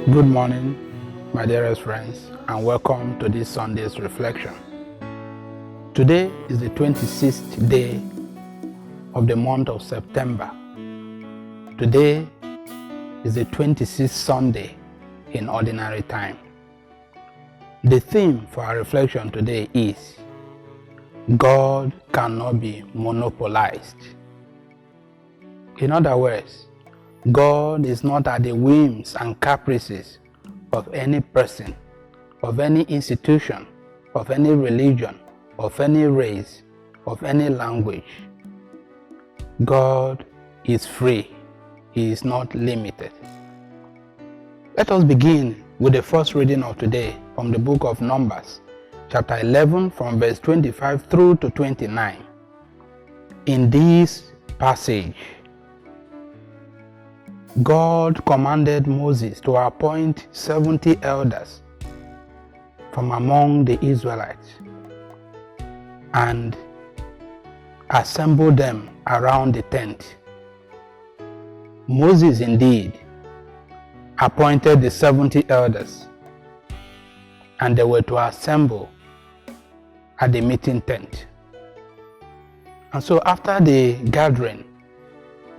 Good morning, my dearest friends, and welcome to this Sunday's reflection. Today is the 26th day of the month of September. Today is the 26th Sunday in ordinary time. The theme for our reflection today is God cannot be monopolized. In other words, God is not at the whims and caprices of any person, of any institution, of any religion, of any race, of any language. God is free. He is not limited. Let us begin with the first reading of today from the book of Numbers, chapter 11, from verse 25 through to 29. In this passage, God commanded Moses to appoint 70 elders from among the Israelites and assemble them around the tent. Moses indeed appointed the 70 elders, and they were to assemble at the meeting tent. And so after the gathering,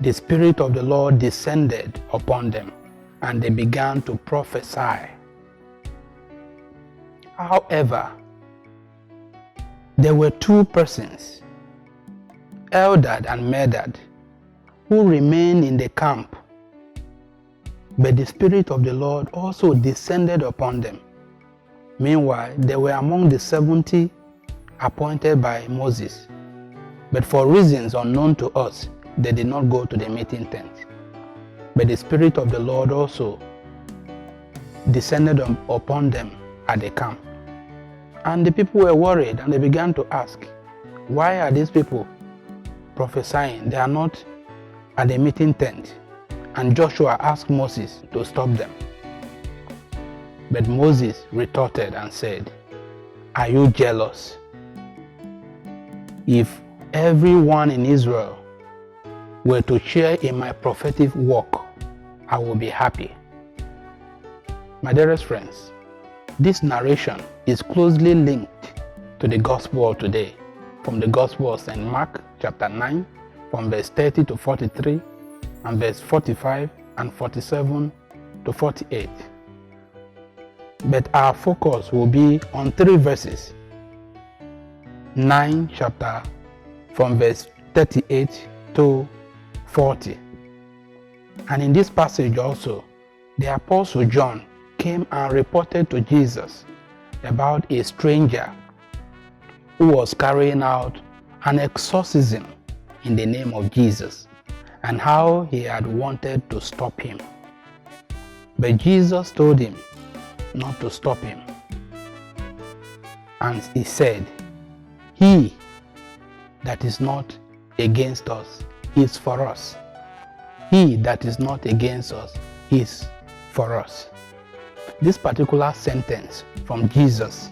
the Spirit of the Lord descended upon them, and they began to prophesy. However, there were two persons, Eldad and Medad, who remained in the camp, but the Spirit of the Lord also descended upon them. Meanwhile, they were among the 70 appointed by Moses, but for reasons unknown to us, they did not go to the meeting tent. But the Spirit of the Lord also descended upon them at the camp. And the people were worried, and they began to ask, why are these people prophesying? They are not at the meeting tent. And Joshua asked Moses to stop them. But Moses retorted and said, are you jealous? If everyone in Israel were to share in my prophetic work, I will be happy. My dearest friends, this narration is closely linked to the gospel of today, from the gospel of St. Mark chapter 9, from verse 30 to 43, and verse 45 and 47 to 48. But our focus will be on three verses. 9 chapter from verse 38 to 40. And in this passage also, the Apostle John came and reported to Jesus about a stranger who was carrying out an exorcism in the name of Jesus, and how he had wanted to stop him. But Jesus told him not to stop him. And he said, he that is not against us is for us. He that is not against us is for us. This particular sentence from Jesus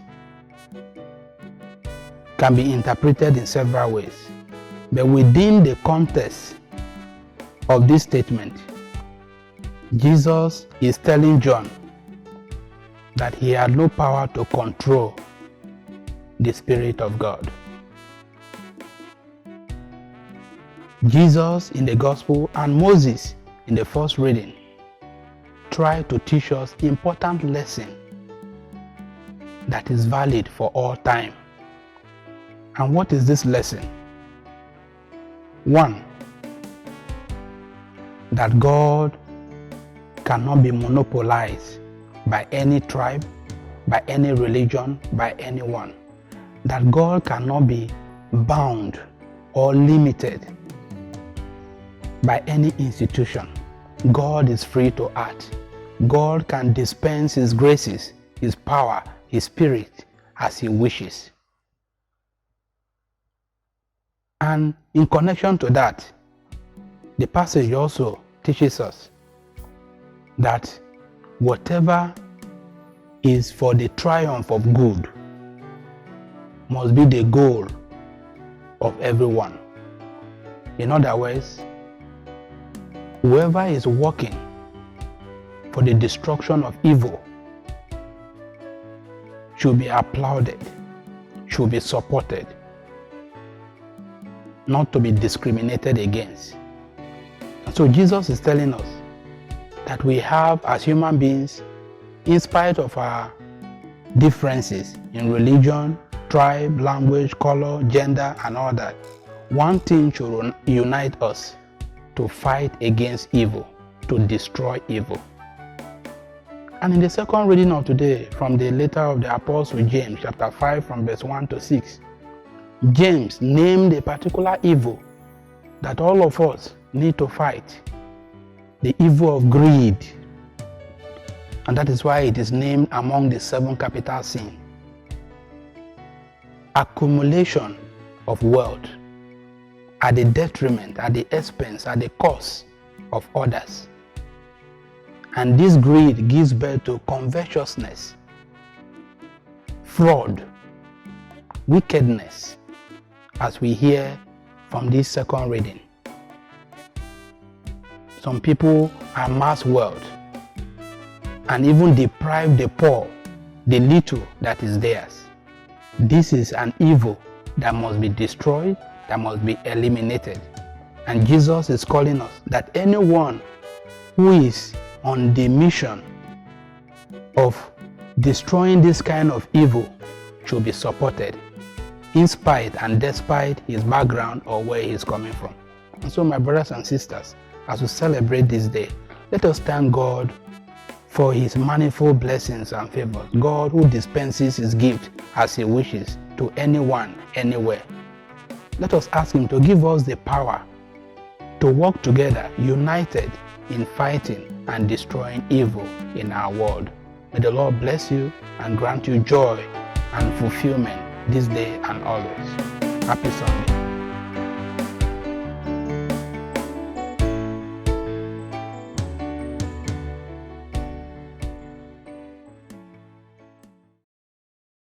can be interpreted in several ways. But within the context of this statement, Jesus is telling John that he had no power to control the Spirit of God. Jesus in the gospel and Moses in the first reading try to teach us important lesson that is valid for all time. And what is this lesson? One, that God cannot be monopolized by any tribe, by any religion, by anyone. That God cannot be bound or limited by any institution. God is free to act. God can dispense His graces, His power, His Spirit as He wishes. And in connection to that, the passage also teaches us that whatever is for the triumph of good must be the goal of everyone. In other words, whoever is working for the destruction of evil should be applauded, should be supported, not to be discriminated against. And so Jesus is telling us that we have, as human beings, in spite of our differences in religion, tribe, language, color, gender, and all that, one thing should unite us: to fight against evil, to destroy evil. And in the second reading of today, from the letter of the Apostle James, chapter 5, from verse 1 to 6, James named a particular evil that all of us need to fight: the evil of greed. And that is why it is named among the 7 capital sins. Accumulation of wealth at the detriment, at the expense, at the cost of others. And this greed gives birth to covetousness, fraud, wickedness, as we hear from this second reading. Some people amass wealth and even deprive the poor the little that is theirs. This is an evil that must be destroyed, that must be eliminated. And Jesus is calling us that anyone who is on the mission of destroying this kind of evil should be supported, in spite and despite his background or where he is coming from. And so, my brothers and sisters, as we celebrate this day, let us thank God for his manifold blessings and favors. God who dispenses his gift as he wishes to anyone, anywhere. Let us ask him to give us the power to work together, united in fighting and destroying evil in our world. May the Lord bless you and grant you joy and fulfillment this day and always. Happy Sunday.